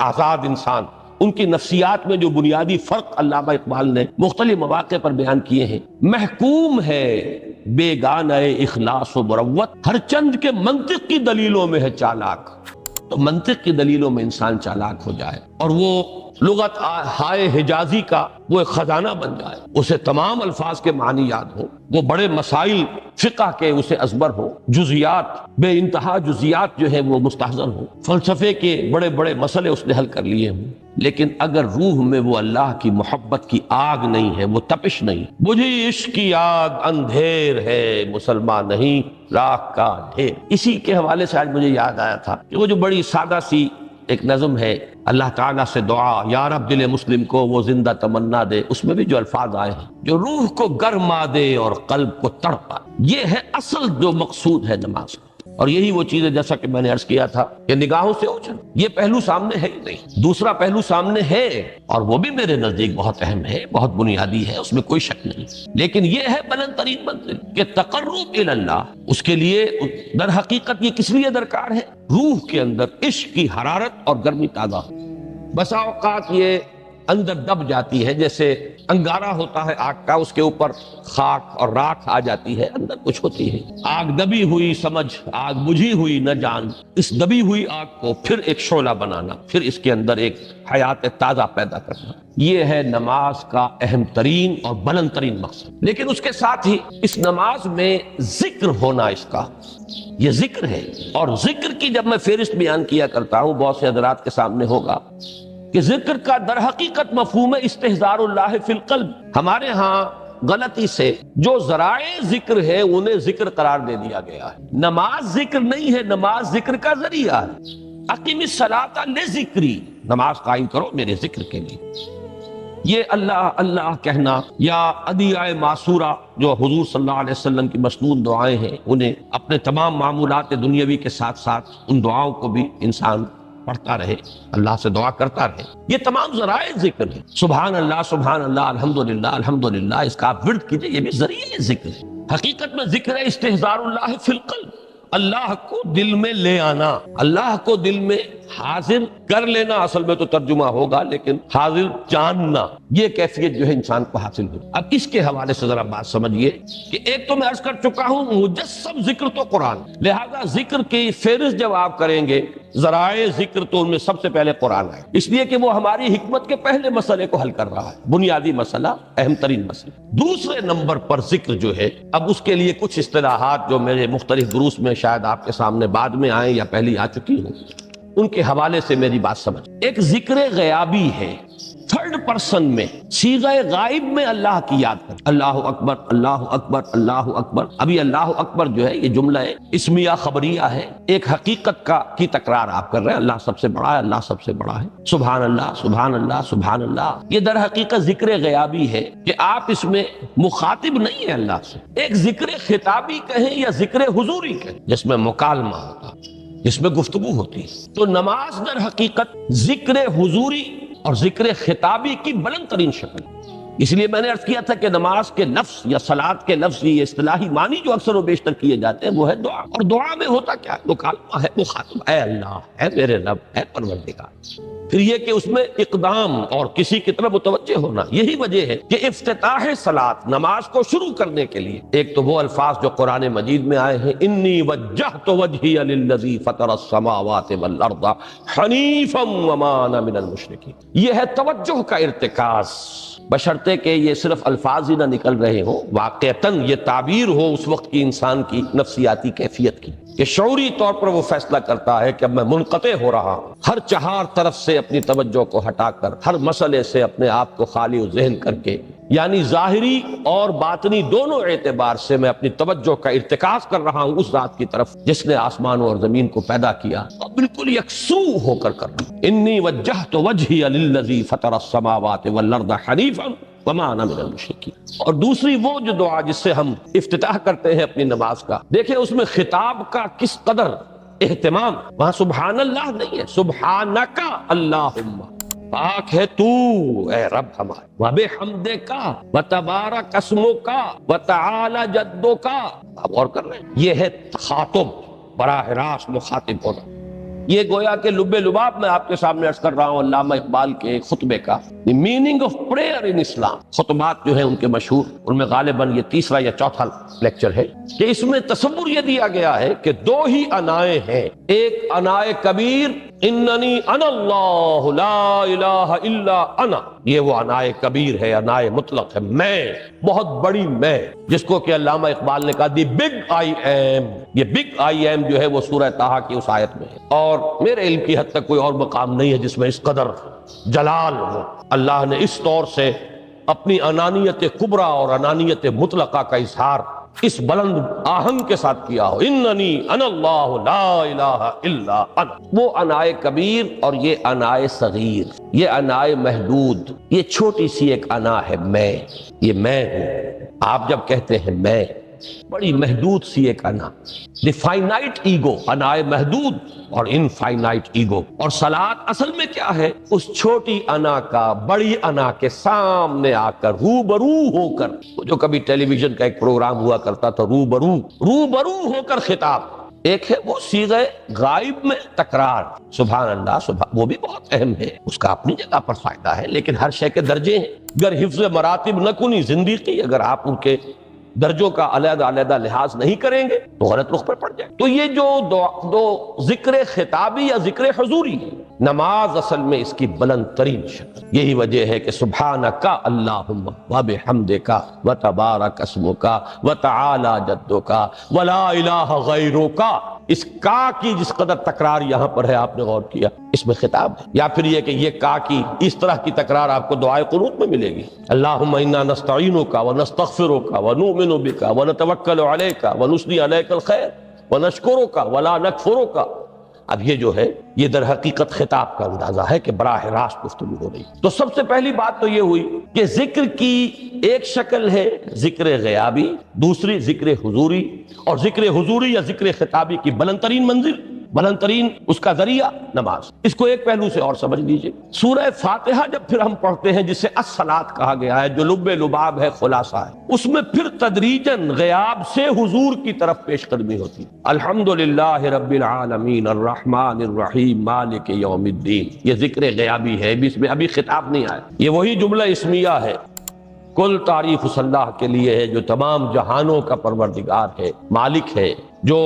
آزاد انسان، ان کی نفسیات میں جو بنیادی فرق علامہ اقبال نے مختلف مواقع پر بیان کیے ہیں۔ محکوم ہے بیگانہ اخلاص و مروت، ہر چند کے منطق کی دلیلوں میں ہے چالاک۔ تو منطق کی دلیلوں میں انسان چالاک ہو جائے اور وہ لغت ہائے حجازی کا وہ ایک خزانہ بن جائے، اسے تمام الفاظ کے معنی یاد ہو، وہ بڑے مسائل فقہ کے اسے ازبر ہو، جزیات، بے انتہا جزیات جو ہے وہ مستحضر ہو، فلسفے کے بڑے بڑے مسئلے اس نے حل کر لیے ہوں، لیکن اگر روح میں وہ اللہ کی محبت کی آگ نہیں ہے، وہ تپش نہیں، بجھی عشق کی آگ اندھیر ہے، مسلمان نہیں راہ کا ڈھیر۔ اسی کے حوالے سے آج مجھے یاد آیا تھا کہ وہ جو بڑی سادہ سی ایک نظم ہے، اللہ تعالیٰ سے دعا، یا رب دل مسلم کو وہ زندہ تمنا دے، اس میں بھی جو الفاظ آئے ہیں، جو روح کو گرما دے اور قلب کو تڑپا، یہ ہے اصل جو مقصود ہے نماز کا۔ اور یہی وہ چیز ہے جیسا کہ میں نے عرض کیا تھا کہ نگاہوں سے اوجھل، یہ پہلو سامنے ہے ہی نہیں، دوسرا پہلو سامنے ہے اور وہ بھی میرے نزدیک بہت اہم ہے، بہت بنیادی ہے، اس میں کوئی شک نہیں، لیکن یہ ہے بلند ترین منزل کہ تقرب الی اللہ۔ اس کے لیے در حقیقت یہ کس لیے درکار ہے؟ روح کے اندر عشق کی حرارت اور گرمی تازہ ہو۔ بسا اوقات یہ اندر دب جاتی ہے، جیسے انگارہ ہوتا ہے آگ کا، اس کے اوپر خاک اور راکھ آ جاتی ہے، اندر کچھ ہوتی ہے، آگ دبی ہوئی سمجھ، آگ بجھی ہوئی نہ جان، اس دبی ہوئی آگ کو پھر ایک شعلہ بنانا، پھر اس کے اندر ایک حیات تازہ پیدا کرنا، یہ ہے نماز کا اہم ترین اور بلند ترین مقصد۔ لیکن اس کے ساتھ ہی اس نماز میں ذکر ہونا، اس کا یہ ذکر ہے، اور ذکر کی جب میں فہرست بیان کیا کرتا ہوں بہت سے حضرات کے سامنے ہوگا کہ ذکر کا در حقیقت مفہوم ہے استحضار اللہ فی القلب۔ ہمارے ہاں غلطی سے جو ذرائع ذکر ہے انہیں ذکر قرار دے دیا گیا ہے۔ نماز ذکر نہیں ہے، نماز ذکر کا ذریعہ ہے۔ اقیم الصلاۃ لذکری، نماز قائم کرو میرے ذکر کے لیے۔ یہ اللہ اللہ کہنا یا ادعیہ معصورہ جو حضور صلی اللہ علیہ وسلم کی مسنون دعائیں ہیں، انہیں اپنے تمام معمولات دنیاوی کے ساتھ ساتھ ان دعاؤں کو بھی انسان پڑھتا رہے، اللہ سے دعا کرتا رہے، یہ تمام ذرائع ذکر ہیں۔ سبحان اللہ، الحمدللہ الحمدللہ، اس کا آپ ورد کیجئے، یہ بھی ذریعہ ذکر ہے۔ حقیقت میں ذکر ہے استحضار اللہ فی القلب، اللہ کو دل میں لے آنا، اللہ کو دل میں حاضر کر لینا، اصل میں تو ترجمہ ہوگا، لیکن حاضر جاننا، یہ کیفیت جو ہے انسان کو حاصل ہو۔ اب اس کے حوالے سے ذرا بات سمجھیے کہ ایک تو میں عرض کر چکا ہوں مجسم ذکر تو قرآن، لہذا ذکر کی فہرست جب آپ کریں گے ذرائع ذکر تو ان میں سب سے پہلے قرآن ہے، اس لیے کہ وہ ہماری حکمت کے پہلے مسئلے کو حل کر رہا ہے، بنیادی مسئلہ، اہم ترین مسئلہ۔ دوسرے نمبر پر ذکر جو ہے، اب اس کے لیے کچھ اصطلاحات جو میرے مختلف دروس میں شاید آپ کے سامنے بعد میں آئیں یا پہلی آ چکی ہوں، ان کے حوالے سے میری بات سمجھ۔ ایک ذکر غیابی ہے، تھرڈ پرسن میں، صیغہ غائب میں اللہ کی یاد کر، اللہ اکبر اللہ اکبر اللہ اکبر۔ ابھی اللہ اکبر جو ہے یہ جملہ ہے اسمیہ خبریہ ہے، ایک حقیقت کی تکرار آپ کر رہے ہیں، اللہ سب سے بڑا ہے، اللہ سب سے بڑا ہے، سبحان اللہ سبحان اللہ سبحان اللہ۔ یہ در حقیقت ذکر غیابی ہے کہ آپ اس میں مخاطب نہیں ہیں اللہ سے، ایک ذکر خطابی کہیں یا ذکر حضوری کہیں جس میں مکالمہ ہوتا ہے، جس میں گفتگو ہوتی ہے۔ تو نماز در حقیقت ذکر حضوری اور ذکر خطابی کی بلند ترین شکل، اس لیے میں نے عرض کیا تھا کہ نماز کے لفظ یا صلاۃ کے لفظ، یہ اصطلاحی معنی جو اکثر و بیشتر کیے جاتے ہیں وہ ہے دعا، اور دعا میں ہوتا کیا ہے؟ مکالمہ ہے، مخاطب، اے اللہ، اے میرے رب، اے پروردگار۔ پھر یہ کہ اس میں اقدام اور کسی کی طرف متوجہ ہونا، یہی وجہ ہے کہ افتتاح صلاۃ، نماز کو شروع کرنے کے لیے ایک تو وہ الفاظ جو قرآن مجید میں آئے ہیں، انی وجہت وجہی للذی فطر السماوات والارض حنیفا وما انا من المشرکین، یہ ہے توجہ کا ارتکاز، بشرطے کہ یہ صرف الفاظ ہی نہ نکل رہے ہوں، واقعتاً یہ تعبیر ہو اس وقت کی انسان کی نفسیاتی کیفیت کی، کہ شعوری طور پر وہ فیصلہ کرتا ہے کہ اب میں منقطع ہو رہا ہوں، ہر چہار طرف سے اپنی توجہ کو ہٹا کر، ہر مسئلے سے اپنے آپ کو خالی و ذہن کر کے، یعنی ظاہری اور باطنی دونوں اعتبار سے میں اپنی توجہ کا ارتکاز کر رہا ہوں اس ذات کی طرف جس نے آسمانوں اور زمین کو پیدا کیا، اور بالکل یکسو ہو کر کرنا۔ انی وجہت وجہی للذی فطر السماوات والارض حنیفا وما انا من المشرکین۔ اور دوسری وہ جو دعا جس سے ہم افتتاح کرتے ہیں اپنی نماز کا، دیکھیں اس میں خطاب کا کس قدر اہتمام، وہاں سبحان اللہ نہیں ہے، سبحانک اللہم، پاک ہے تو اے رب ہمارے، وبحمدک وتبارک اسمک وتعالی جدک۔ اب غور کر رہے ہیں، یہ ہے تخاطب، براہ راست مخاطب ہونا۔ یہ گویا کہ لب لباب میں آپ کے سامنے عرض کر رہا ہوں علامہ اقبال کے خطبے کا، دی میننگ آف پریئر ان اسلام۔ خطبات جو ہیں ان کے مشہور، ان میں غالباً یہ تیسرا یا چوتھا لیکچر ہے کہ اس میں تصور یہ دیا گیا ہے کہ دو ہی انائیں ہیں، ایک انائے کبیر اننی انا اللہ لا الہ الا انا، یہ وہ انائے کبیر ہے، انائے مطلق ہے، میں، بہت بڑی میں، جس کو کہ علامہ اقبال نے کہا دی بگ آئی ایم۔ یہ بگ آئی ایم جو ہے وہ سورہ طٰہٰ کی اس آیت میں ہے، اور میرے علم کی حد تک کوئی اور مقام نہیں ہے جس میں اس قدر جلال ہو۔ اللہ نے اس طور سے اپنی انانیت کبریٰ اور انانیت مطلقہ کا اظہار اس بلند آہنگ کے ساتھ کیا ہو، اننی انا اللہ لا الہ الا انا۔ وہ انائے کبیر اور یہ انائے صغیر، یہ انائے محدود، یہ چھوٹی سی ایک انا ہے، میں، یہ میں ہوں۔ آپ جب کہتے ہیں میں، بڑی محدود سی ایک انا، دی فائنائٹ ایگو، انائے محدود اور انفائنائٹ ایگو۔ اور صلاۃ اصل میں کیا ہے؟ اس چھوٹی انا کا بڑی انا کے سامنے آ کر، روبرو ہو کر، جو کبھی ٹیلی ویژن کا ایک پروگرام ہوا کرتا تھا، روبرو ہو کر خطاب۔ ایک ہے وہ صیغہ غائب میں تکرار، سبحان اللہ سبحان، وہ بھی بہت اہم ہے، اس کا اپنی جگہ پر فائدہ ہے، لیکن ہر شے کے درجے ہیں۔ اگر حفظ مراتب نہ کنی زندگی، اگر آپ ان کے درجوں کا علیحدہ علیحدہ لحاظ نہیں کریں گے تو غلط رخ پر پڑ جائے۔ تو یہ جو دو ذکر خطابی یا ذکر حضوری ہے، نماز اصل میں اس کی بلند ترین شکل، یہی وجہ ہے کہ سبحانک اللہم وبحمدک وتبارک اسمک وتعالی جدک ولا الہ غیرک۔ اس کا کی جس قدر تکرار یہاں پر ہے، آپ نے غور کیا، اس میں خطاب ہے۔ یا پھر یہ کہ یہ کا کی اس طرح کی تکرار آپ کو دعائے قنوت میں ملے گی، اللہم انا نستعینک ونستغفرک ونؤمن بک ونتوکل علیک ونثنی علیک الخیر ونشکرک ولا نکفرک۔ اب یہ جو ہے یہ در حقیقت خطاب کا اندازہ ہے کہ براہ راست گفتگو ہو رہی. تو سب سے پہلی بات تو یہ ہوئی کہ ذکر کی ایک شکل ہے ذکر غیابی، دوسری ذکر حضوری، اور ذکر حضوری یا ذکر خطابی کی بلند ترین منزل، بلند ترین اس کا ذریعہ نماز. اس کو ایک پہلو سے اور سمجھ لیجئے. سورہ فاتحہ جب پھر ہم پڑھتے ہیں جسے الصلاۃ کہا گیا ہے، جو لب لباب ہے، خلاصہ ہے، اس میں پھر تدریجاً غیاب سے حضور کی طرف پیش قدمی ہوتی. الحمدللہ رب العالمین الرحمن الرحیم مالک یوم الدین، یہ ذکر غیابی ہے، اس میں ابھی خطاب نہیں آیا. یہ وہی جملہ اسمیہ ہے. کل تعریف اس اللہ کے لیے ہے جو تمام جہانوں کا پروردگار ہے، مالک ہے، جو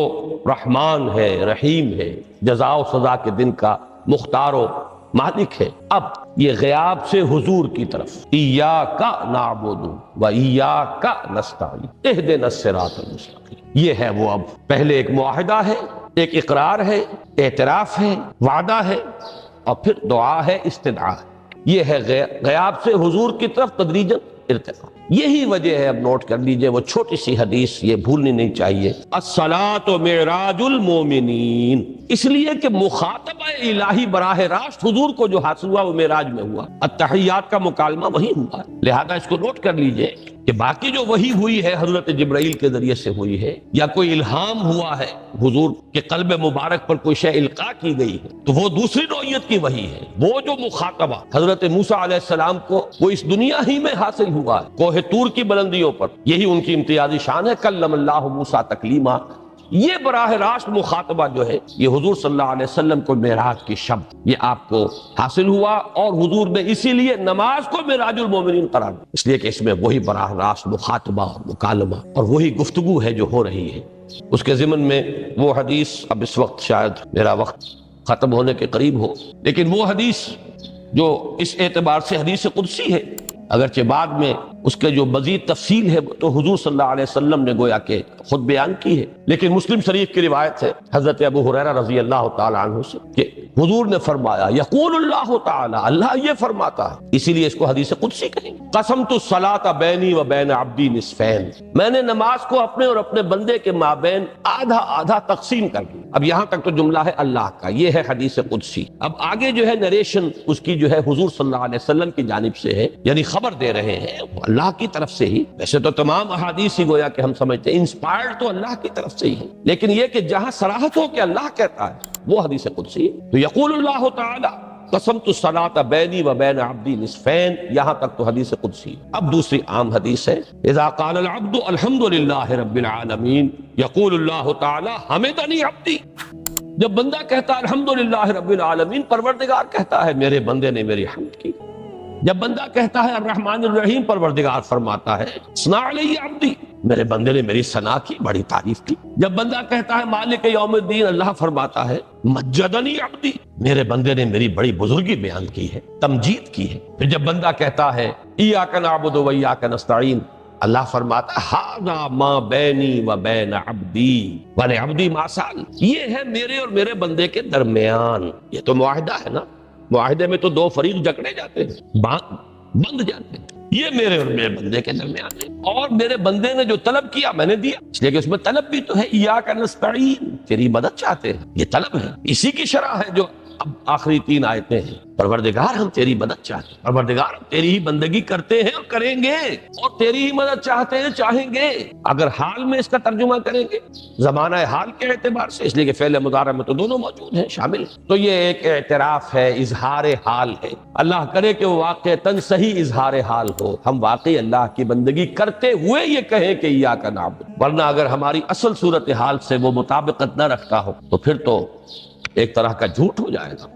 رحمان ہے، رحیم ہے، جزا و سزا کے دن کا مختار و مالک ہے. اب یہ غیاب سے حضور کی طرف، ایاک نعبد و ایاک نستعین اہدنا الصراط المستقیم، یہ ہے وہ. اب پہلے ایک معاہدہ ہے، ایک اقرار ہے، اعتراف ہے، وعدہ ہے، اور پھر دعا ہے، استدعاء ہے. یہ ہے غیاب سے حضور کی طرف تدریجاً ارتقاء. یہی وجہ ہے، اب نوٹ کر لیجئے وہ چھوٹی سی حدیث، یہ بھولنی نہیں چاہیے. الصلاۃ معراج المومنین، اس لیے کہ مخاطبہ الہی براہ راست حضور کو جو حاصل ہوا وہ معراج میں ہوا. التحیات کا مکالمہ وہی ہوا، لہذا اس کو نوٹ کر لیجئے کہ باقی جو وہی ہوئی ہے حضرت جبرائیل کے ذریعے سے ہوئی ہے، یا کوئی الہام ہوا ہے، حضور کے قلب مبارک پر کوئی شے القاء کی گئی ہے، تو وہ دوسری نوعیت کی وہی ہے. وہ جو مخاطبہ حضرت موسیٰ علیہ السلام کو وہ اس دنیا ہی میں حاصل ہوا ہے، کوہ طور کی بلندیوں پر، یہی ان کی امتیازی شان ہے. کلم اللہ موسیٰ تکلیما، یہ براہ راست مخاطبہ جو ہے یہ حضور صلی اللہ علیہ وسلم کو معراج کی شب یہ آپ کو حاصل ہوا، اور حضور نے اسی لیے نماز کو معراج المومنین قرار دیا، اس لیے کہ اس میں وہی براہ راست مخاطبہ اور مکالمہ اور وہی گفتگو ہے جو ہو رہی ہے. اس کے ضمن میں وہ حدیث، اب اس وقت شاید میرا وقت ختم ہونے کے قریب ہو، لیکن وہ حدیث جو اس اعتبار سے حدیث قدسی ہے، اگرچہ بعد میں اس کے جو مزید تفصیل ہے تو حضور صلی اللہ علیہ وسلم نے گویا کہ خود بیان کی ہے، لیکن مسلم شریف کی روایت ہے حضرت ابو ہریرہ رضی اللہ تعالی عنہ سے کہ حضور نے فرمایا، یقول اللہ تعالی، اللہ یہ فرماتا ہے، اسی لیے اس کو حدیث قدسی کہیں گے. قسمت الصلاۃ بینی و بین عبدی نصفین، میں نے نماز کو اپنے اور اپنے بندے کے مابین آدھا آدھا تقسیم کر دیا. اب یہاں تک تو جملہ ہے اللہ کا، یہ ہے حدیث قدسی. اب آگے جو ہے نریشن اس کی جو ہے حضور صلی اللہ علیہ وسلم کی جانب سے ہے، یعنی خبر دے رہے ہیں اللہ کی طرف سے ہی. ویسے تو تمام احادیث ہی گویا کہ ہم سمجھتے ہیں انسپائرڈ تو اللہ کی طرف سے ہی ہے، لیکن یہ کہ جہاں صراحت ہو کہ اللہ کہتا ہے وہ حدیث قدسی ہے. تو یقول اللہ تعالی قسمت الصلاۃ بینی و بین عبدی نصفین، یہاں تک تو حدیث قدسی. اب دوسری عام حدیث ہے، اذا قال العبد الحمد للہ رب العالمین یقول اللہ تعالی حمدنی عبدی، جب بندہ کہتا ہے الحمدللہ رب العالمین، پروردگار کہتا ہے میرے بندے نے میری حمد کی. جب بندہ کہتا ہے الرحمن الرحیم، پروردگار فرماتا ہے ثنا علی عبدی، میرے بندے نے میری ثنا کی، بڑی تعریف کی. جب بندہ کہتا ہے مالک یوم الدین، اللہ فرماتا ہے مجدنی عبدی، میرے بندے نے میری بڑی بزرگی بیان کی ہے، تمجید کی ہے. پھر جب بندہ کہتا ہے ایاک نعبد و ایاک نستعین، اللہ فرماتا ہے ھذا ما بینی و بین عبدی ولعبدی ما سأل، یہ ہے میرے اور میرے بندے کے درمیان. یہ تو معاہدہ ہے نا، معاہدے میں تو دو فریق جکڑے جاتے ہیں، بند جاتے ہیں. یہ میرے اور میرے بندے کے درمیان ہے، اور میرے بندے نے جو طلب کیا میں نے دیا، اس لیے کہ اس میں طلب بھی تو ہے. ایاک نستعین، تیری مدد چاہتے ہیں، یہ طلب ہے. اسی کی شرح ہے جو اب آخری 3 آیتیں ہیں. پروردگار ہم تیری مدد چاہتے ہیں، پروردگار ہم تیری ہی بندگی کرتے ہیں اور کریں گے، اور تیری ہی مدد چاہتے ہیں، چاہیں گے. اگر حال میں اس کا ترجمہ کریں گے زمانہ حال کے اعتبار سے، اس لیے کہ فعل مضارع میں تو دونوں موجود ہیں، شامل ہیں، تو یہ ایک اعتراف ہے، اظہار حال ہے. اللہ کرے کہ وہ واقعتاً صحیح اظہار حال ہو، ہم واقعی اللہ کی بندگی کرتے ہوئے یہ کہیں کہ ایاک نعبد. ورنہ اگر ہماری اصل صورتحال سے وہ مطابقت نہ رکھتا ہو تو پھر تو ایک طرح کا جھوٹ ہو جائے گا،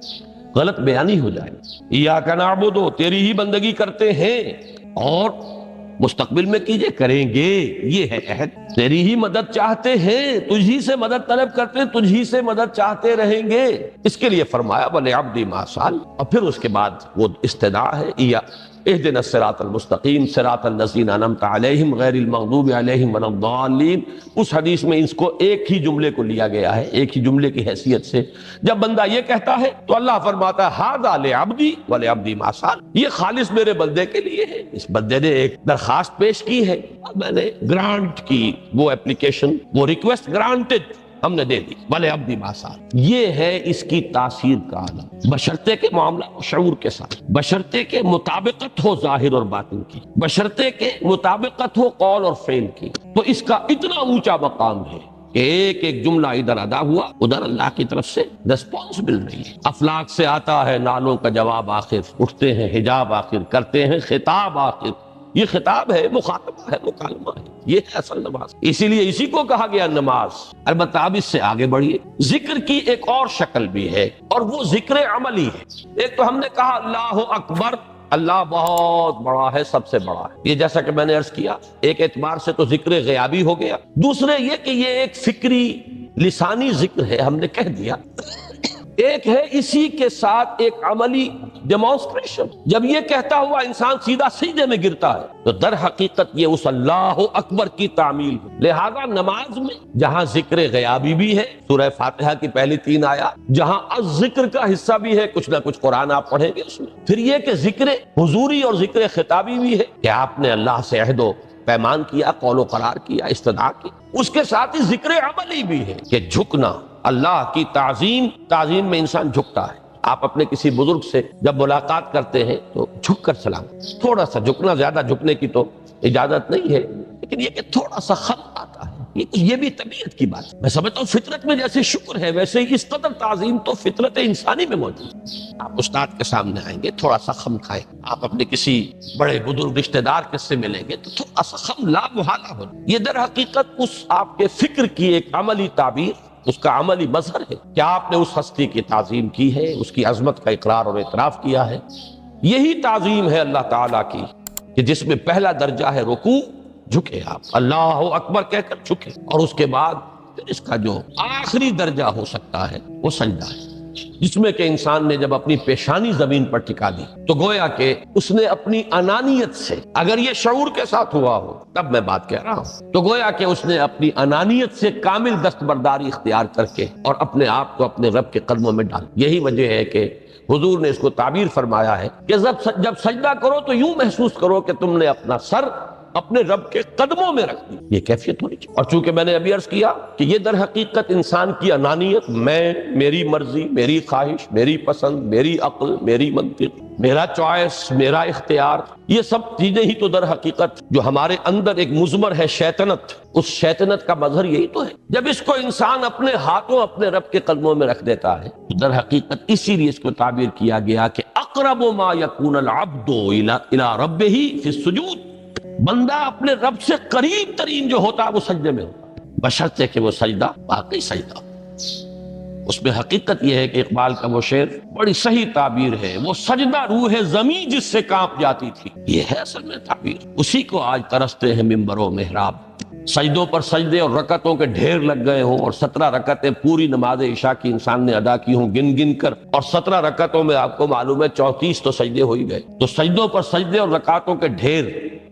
غلط بیانی ہو جائے گا. ایاک نعبد، تیری ہی بندگی کرتے ہیں، اور مستقبل میں کیجئے، کریں گے، یہ ہے عہد. تیری ہی مدد چاہتے ہیں، تجھی سے مدد طلب کرتے ہیں، تجھی سے مدد چاہتے رہیں گے. اس کے لیے فرمایا وَلِعَبْدِ مَا سَأَلَ، اور پھر اس کے بعد وہ استدعاء ہے، اهدنا الصراط المستقیم صراط الذین انعمت علیہم غیر المغضوب علیہم ولا الضالین. اس حدیث میں اس کو ایک ہی جملے کو لیا گیا ہے، ایک ہی جملے کی حیثیت سے. جب بندہ یہ کہتا ہے تو اللہ فرماتا ہے ھذا لعبدی ولعبدی ما سأل، یہ خالص میرے بندے کے لیے ہے. اس بندے نے ایک درخواست پیش کی ہے اور میں نے گرانٹ کی، وہ اپلیکیشن، وہ ریکویسٹ گرانٹڈ، ہم نے دے دی، بھلے عبدی ما سأل۔ یہ ہے اس کی تاثیر کا عالم، بشرطے کے معاملہ شعور کے ساتھ، بشرطے کے مطابقت ہو ظاہر اور باطن کی، بشرطے کے مطابقت ہو قول اور فعل کی، تو اس کا اتنا اونچا مقام ہے کہ ایک ایک جملہ ادھر ادا ہوا، ادھر اللہ کی طرف سے رسپانس مل رہی ہے۔ افلاک سے آتا ہے نالوں کا جواب آخر، اٹھتے ہیں حجاب آخر، کرتے ہیں خطاب آخر۔ یہ خطاب ہے، مخاطبہ ہے، مکالمہ ہے، یہ ہے اصل نماز۔ اسی لیے اسی کو کہا گیا نماز۔ البتہ اب اس سے آگے بڑھیے، ذکر کی ایک اور شکل بھی ہے، اور وہ ذکر عملی ہے۔ ایک تو ہم نے کہا اللہ اکبر، اللہ بہت بڑا ہے، سب سے بڑا ہے، یہ جیسا کہ میں نے عرض کیا ایک اعتبار سے تو ذکر غیابی ہو گیا۔ دوسرے یہ کہ یہ ایک فکری لسانی ذکر ہے، ہم نے کہہ دیا۔ ایک ہے اسی کے ساتھ ایک عملی ڈیمانسٹریشن، جب یہ کہتا ہوا انسان سیدھا سجدے میں گرتا ہے تو در حقیقت یہ اس اللہ اکبر کی تعمیل ہے۔ لہذا نماز میں جہاں ذکر غیابی بھی ہے، سورہ فاتحہ کی پہلی 3 آیات، جہاں الذکر کا حصہ بھی ہے، کچھ نہ کچھ قرآن آپ پڑھیں گے اس میں، پھر یہ کہ ذکر حضوری اور ذکر خطابی بھی ہے کہ آپ نے اللہ سے عہد و پیمان کیا، قول و قرار کیا، استدعا کی۔ اس کے ساتھ ہی ذکر عملی بھی ہے کہ جھکنا، اللہ کی تعظیم میں انسان جھکتا ہے۔ آپ اپنے کسی بزرگ سے جب ملاقات کرتے ہیں تو جھک کر سلام، تھوڑا سا جھکنا، زیادہ جھکنے کی تو اجازت نہیں ہے، لیکن یہ کہ تھوڑا سا خم آتا ہے، یہ بھی طبیعت کی بات ہے۔ میں سمجھتا ہوں فطرت میں جیسے شکر ہے ویسے ہی اس قدر تعظیم تو فطرت انسانی میں موجود ہے۔ آپ استاد کے سامنے آئیں گے تھوڑا سا خم کھائیں، آپ اپنے کسی بڑے بزرگ رشتہ دار کس سے ملیں گے تو تھوڑا سا خم لا محالہ ہو۔ یہ در حقیقت اس آپ کے فکر کی ایک عملی تعبیر، اس کا عملی مظہر ہے کہ آپ نے اس ہستی کی تعظیم کی ہے، اس کی عظمت کا اقرار اور اعتراف کیا ہے۔ یہی تعظیم ہے اللہ تعالیٰ کی کہ جس میں پہلا درجہ ہے رکوع، جھکے آپ، اللہ اکبر کہہ کر جھکے، اور اس کے بعد پھر اس کا جو آخری درجہ ہو سکتا ہے وہ سجدہ ہے، جس میں کہ انسان نے جب اپنی پیشانی زمین پر ٹکا دی تو گویا کہ اس نے اپنی انانیت سے، اگر یہ شعور کے ساتھ ہوا ہو تب میں بات کہہ رہا ہوں، تو گویا کہ اس نے اپنی انانیت سے کامل دستبرداری اختیار کر کے اور اپنے آپ کو اپنے رب کے قدموں میں ڈال۔ یہی وجہ ہے کہ حضور نے اس کو تعبیر فرمایا ہے کہ جب سجدہ کرو تو یوں محسوس کرو کہ تم نے اپنا سر اپنے رب کے قدموں میں رکھ دی۔ یہ کیفیت ہونی چاہیے، اور چونکہ میں نے ابھی عرض کیا کہ یہ در حقیقت انسان کی انانیت، میں، میری مرضی، میری خواہش، میری پسند، میری عقل، میری منطق، میرا چوائس، میرا اختیار، یہ سب چیزیں ہی تو در حقیقت جو ہمارے اندر ایک مضمر ہے شیطنت، اس شیطنت کا مظہر یہی تو ہے۔ جب اس کو انسان اپنے ہاتھوں اپنے رب کے قدموں میں رکھ دیتا ہے تو در حقیقت اسی لیے اس کو تعبیر کیا گیا کہ اقرب ما یکون العبد الی ربہ فی السجود، بندہ اپنے رب سے قریب ترین جو ہوتا ہے وہ سجدے میں ہوتا ہے، بشرطے کہ وہ سجدہ واقعی سجدہ۔ اس میں حقیقت یہ ہے کہ اقبال کا وہ شعر بڑی صحیح تعبیر ہے، وہ سجدہ روح زمین جس سے کانپ جاتی تھی، یہ ہے اصل میں تعبیر۔ اسی کو آج ترستے ہیں منبر و محراب، سجدوں پر سجدے اور رکعتوں کے ڈھیر لگ گئے ہوں، اور 17 رکعتیں پوری نماز عشاء کی انسان نے ادا کی ہوں گن گن کر، اور 17 رکعتوں میں آپ کو معلوم ہے 34 تو سجدے ہو ہی گئے، تو سجدوں پر سجدے اور رکعتوں کے ڈھیر،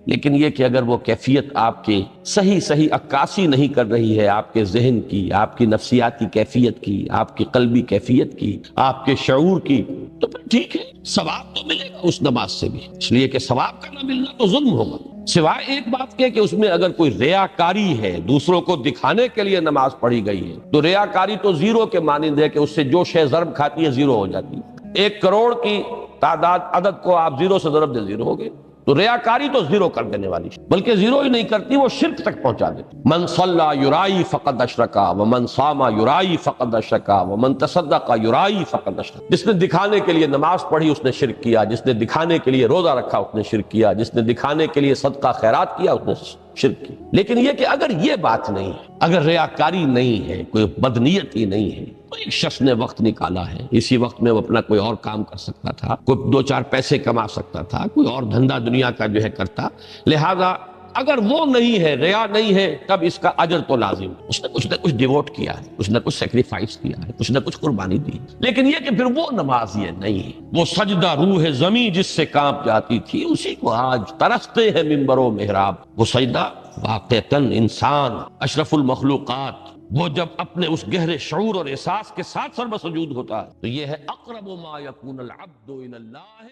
لیکن یہ کہ اگر وہ کیفیت آپ کی صحیح عکاسی نہیں کر رہی ہے آپ کے ذہن کی، آپ کی نفسیاتی کیفیت کی، آپ کی قلبی کیفیت کی، آپ کے شعور کی، تو پھر ٹھیک ہے، ثواب تو ملے گا اس نماز سے بھی، اس لیے کہ ثواب کا نہ ملنا تو ظلم ہوگا، سوائے ایک بات کے کہ اس میں اگر کوئی ریاکاری ہے، دوسروں کو دکھانے کے لیے نماز پڑھی گئی ہے، تو ریاکاری تو زیرو کے مانند ہے کہ اس سے جو شے ضرب کھاتی ہے زیرو ہو جاتی ہے۔ 1 کروڑ کی تعداد عدد کو آپ زیرو سے ضرب دے زیرو ہو گئے، تو ریاکاری تو زیرو کر دینے والی، بلکہ زیرو ہی نہیں کرتی، وہ شرک تک پہنچا دیتی۔ من صلی یرائی فقد اشرکا ومن صام یرائی فقد اشرکا ومن تصدق یرائی فقد اشرکا، جس نے دکھانے کے لیے نماز پڑھی اس نے شرک کیا، جس نے دکھانے کے لیے روزہ رکھا اس نے شرک کیا، جس نے دکھانے کے لیے صدقہ خیرات کیا اس نے شرک کی۔ لیکن یہ کہ اگر یہ بات نہیں ہے، اگر ریاکاری نہیں ہے، کوئی بدنیتی نہیں ہے، تو ایک شخص نے وقت نکالا ہے، اسی وقت میں وہ اپنا کوئی اور کام کر سکتا تھا، کوئی 2-4 پیسے کما سکتا تھا، کوئی اور دھندا دنیا کا جو ہے کرتا، لہذا اگر وہ نہیں ہے، ریا نہیں ہے، تب اس کا اجر تو لازم ہے، اس نے کچھ ڈیوٹ کیا ہے، کچھ نہ کچھ سیکریفائس کیا ہے، کچھ نہ کچھ قربانی دی، لیکن یہ کہ پھر وہ نماز یہ نہیں ہے، وہ سجدہ روح زمین جس سے کانپ جاتی تھی، اسی کو آج ترستے ہیں منبر و محراب۔ وہ سجدہ واقعتاً انسان اشرف المخلوقات وہ جب اپنے اس گہرے شعور اور احساس کے ساتھ سر بسجود ہوتا ہے تو یہ ہے اقرب ما یکون العبد الی اللہ۔